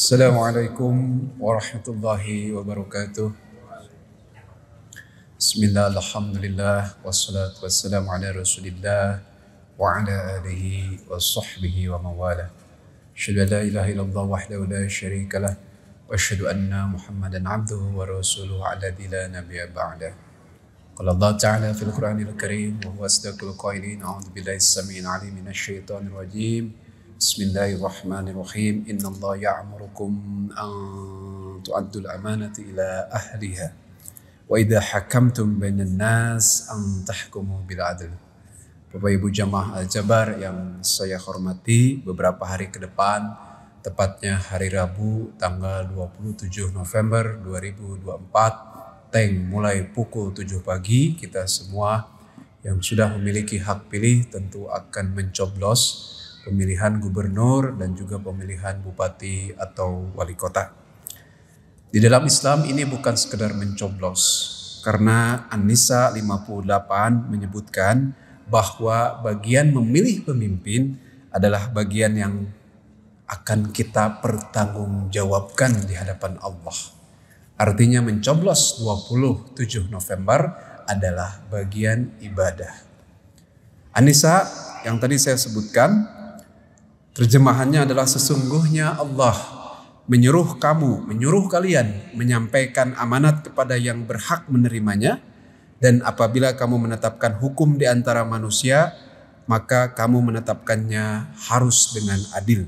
Assalamualaikum warahmatullahi wabarakatuh. Bismillah, alhamdulillah, wassalatu wassalamu ala rasulillah wa ala alihi wa sahbihi wa mawala. Asyhadu an la ilaha illallah wahdahu la syarika lah wa asyhadu anna Muhammadan abduhu wa rasuluhu alladzi la nabiyya ba'dah. Qala Allah Ta'ala fil Qur'anil Karim wa huwa asdaqul qailin. A'udzu billahi as-sami'il 'alim minasy syaithanir rajim. Bismillahirrahmanirrahim. Innallaha ya'murukum an tu'addul amanati ila ahliha wa idza hakamtum bainan nas an tahkumu bil 'adl. Bapak Ibu jamaah Al-Jabar yang saya hormati, beberapa hari ke depan, tepatnya hari Rabu tanggal 27 November 2024, mulai pukul 7 pagi, kita semua yang sudah memiliki hak pilih tentu akan mencoblos pemilihan gubernur dan juga pemilihan bupati atau wali kota. Di dalam Islam ini bukan sekedar mencoblos, karena An-Nisa 58 menyebutkan bahwa bagian memilih pemimpin adalah bagian yang akan kita pertanggungjawabkan di hadapan Allah. Artinya mencoblos 27 November adalah bagian ibadah. An-Nisa yang tadi saya sebutkan, terjemahannya adalah sesungguhnya Allah menyuruh kalian menyampaikan amanat kepada yang berhak menerimanya, dan apabila kamu menetapkan hukum di antara manusia, maka kamu menetapkannya harus dengan adil.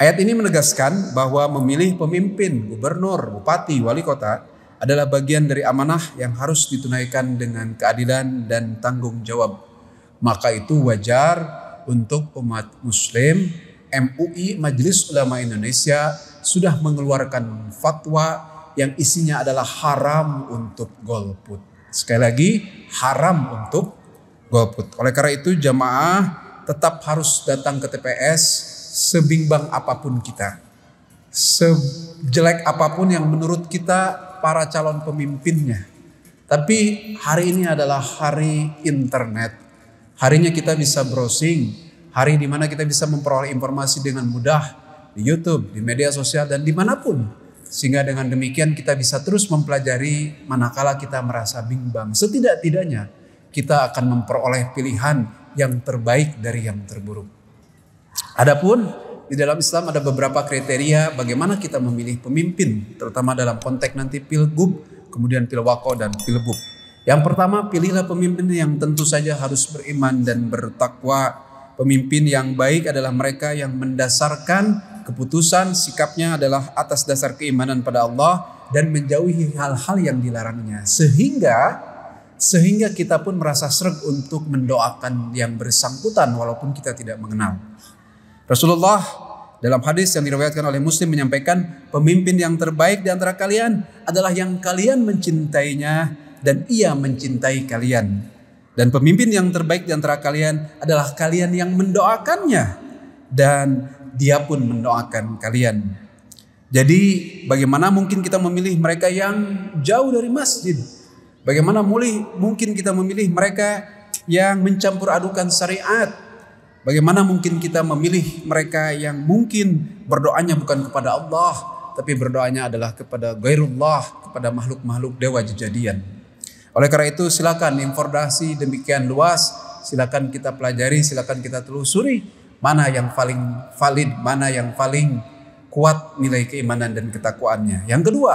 Ayat ini menegaskan bahwa memilih pemimpin, gubernur, bupati, wali kota adalah bagian dari amanah yang harus ditunaikan dengan keadilan dan tanggung jawab. Maka itu wajar untuk umat Muslim. MUI Majelis Ulama Indonesia sudah mengeluarkan fatwa yang isinya adalah haram untuk golput. Sekali lagi, haram untuk golput. Oleh karena itu jamaah tetap harus datang ke TPS sebimbang apapun kita, sejelek apapun yang menurut kita para calon pemimpinnya. Tapi hari ini adalah hari internet. Harinya kita bisa browsing, hari di mana kita bisa memperoleh informasi dengan mudah di YouTube, di media sosial, dan dimanapun. Sehingga dengan demikian kita bisa terus mempelajari manakala kita merasa bimbang. Setidak-tidaknya kita akan memperoleh pilihan yang terbaik dari yang terburuk. Adapun di dalam Islam ada beberapa kriteria bagaimana kita memilih pemimpin, terutama dalam konteks nanti pilgub, kemudian pilwako dan pilbub. Yang pertama, pilihlah pemimpin yang tentu saja harus beriman dan bertakwa. Pemimpin yang baik adalah mereka yang mendasarkan keputusan sikapnya adalah atas dasar keimanan pada Allah dan menjauhi hal-hal yang dilarangnya. Sehingga kita pun merasa sreg untuk mendoakan yang bersangkutan walaupun kita tidak mengenal. Rasulullah dalam hadis yang diriwayatkan oleh Muslim menyampaikan, pemimpin yang terbaik di antara kalian adalah yang kalian mencintainya dan ia mencintai kalian. Dan pemimpin yang terbaik di antara kalian adalah kalian yang mendoakannya dan dia pun mendoakan kalian. Jadi bagaimana mungkin kita memilih mereka yang jauh dari masjid? Bagaimana mungkin kita memilih mereka yang mencampur adukan syariat? Bagaimana mungkin kita memilih mereka yang mungkin berdoanya bukan kepada Allah, tapi berdoanya adalah kepada ghairullah, kepada makhluk-makhluk dewa jejadian. Oleh karena itu silakan informasi demikian luas, silakan kita pelajari, silakan kita telusuri mana yang paling valid, mana yang paling kuat nilai keimanan dan ketakwaannya. Yang kedua,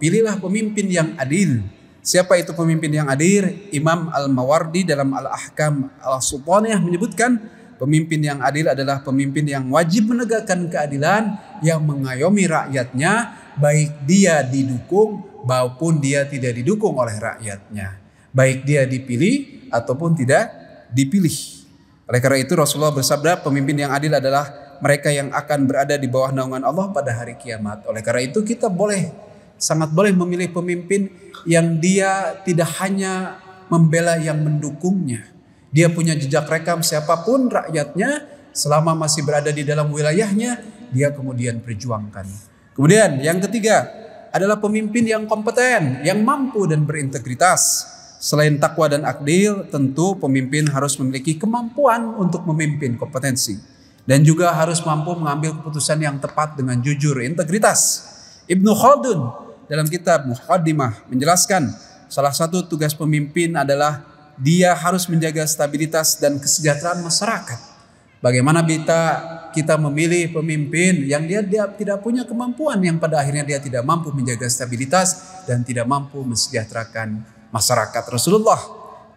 pilihlah pemimpin yang adil. Siapa itu pemimpin yang adil? Imam Al-Mawardi dalam Al-Ahkam Al-Sultaniyah menyebutkan, pemimpin yang adil adalah pemimpin yang wajib menegakkan keadilan, yang mengayomi rakyatnya, baik dia didukung maupun dia tidak didukung oleh rakyatnya, baik dia dipilih ataupun tidak dipilih. Oleh karena itu Rasulullah bersabda, pemimpin yang adil adalah mereka yang akan berada di bawah naungan Allah pada hari kiamat. Oleh karena itu kita sangat boleh memilih pemimpin yang dia tidak hanya membela yang mendukungnya, dia punya jejak rekam siapapun rakyatnya selama masih berada di dalam wilayahnya, dia kemudian perjuangkan. Kemudian yang ketiga adalah pemimpin yang kompeten, yang mampu dan berintegritas. Selain takwa dan adil, tentu pemimpin harus memiliki kemampuan untuk memimpin, kompetensi. dan juga harus mampu mengambil keputusan yang tepat dengan jujur, integritas. Ibnu Khaldun dalam kitab Muqaddimah menjelaskan salah satu tugas pemimpin adalah dia harus menjaga stabilitas dan kesejahteraan masyarakat. Bagaimana kita memilih pemimpin yang dia tidak punya kemampuan, yang pada akhirnya dia tidak mampu menjaga stabilitas dan tidak mampu mensejahterakan masyarakat. Rasulullah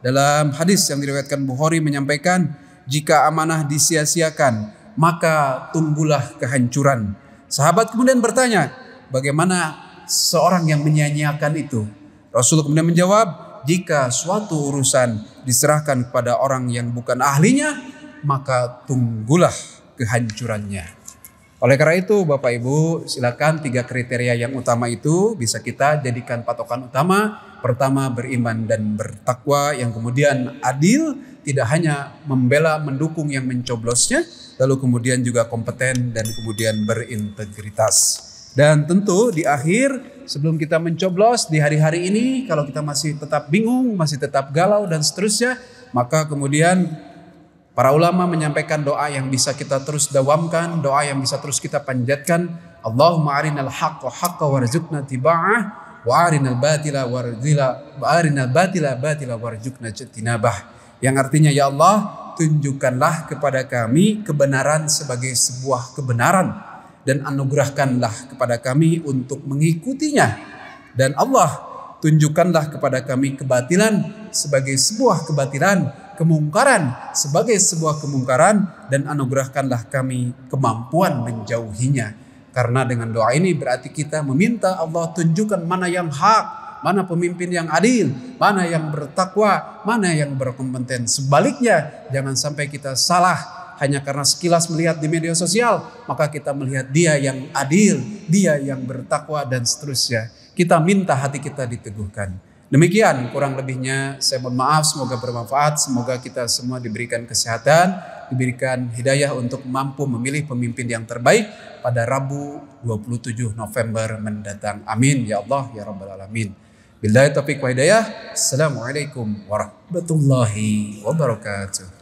dalam hadis yang diriwayatkan Bukhari menyampaikan, jika amanah disia-siakan maka tumbuhlah kehancuran. Sahabat kemudian bertanya, bagaimana seorang yang menyia-nyiakan itu? Rasul kemudian menjawab, jika suatu urusan diserahkan kepada orang yang bukan ahlinya, maka tunggulah kehancurannya. Oleh karena itu Bapak Ibu, silakan 3 kriteria yang utama itu bisa kita jadikan patokan utama. Pertama, beriman dan bertakwa, yang kemudian adil, tidak hanya membela mendukung yang mencoblosnya, lalu kemudian juga kompeten dan kemudian berintegritas. Dan tentu di akhir sebelum kita mencoblos di hari-hari ini, kalau kita masih tetap bingung, masih tetap galau dan seterusnya, maka kemudian para ulama menyampaikan doa yang bisa kita terus dawamkan, doa yang bisa terus kita panjatkan. Allahumma arinal haqqa haqqa warzuqna tiba'ah, wa arinal batila batila warzuqna jinabah. Yang artinya, ya Allah, tunjukkanlah kepada kami kebenaran sebagai sebuah kebenaran dan anugerahkanlah kepada kami untuk mengikutinya. Dan Allah, tunjukkanlah kepada kami kebatilan sebagai sebuah kebatilan, kemungkaran sebagai sebuah kemungkaran, dan anugerahkanlah kami kemampuan menjauhinya. Karena dengan doa ini berarti kita meminta Allah tunjukkan mana yang hak, mana pemimpin yang adil, mana yang bertakwa, mana yang berkompeten. Sebaliknya, jangan sampai kita salah hanya karena sekilas melihat di media sosial, maka kita melihat dia yang adil, dia yang bertakwa, dan seterusnya. Kita minta hati kita diteguhkan. Demikian kurang lebihnya, saya mohon maaf, semoga bermanfaat, semoga kita semua diberikan kesehatan, diberikan hidayah untuk mampu memilih pemimpin yang terbaik pada Rabu 27 November mendatang. Amin ya Allah ya Rabbal Alamin. Billahi taufiq wa hidayah. Assalamualaikum warahmatullahi wabarakatuh.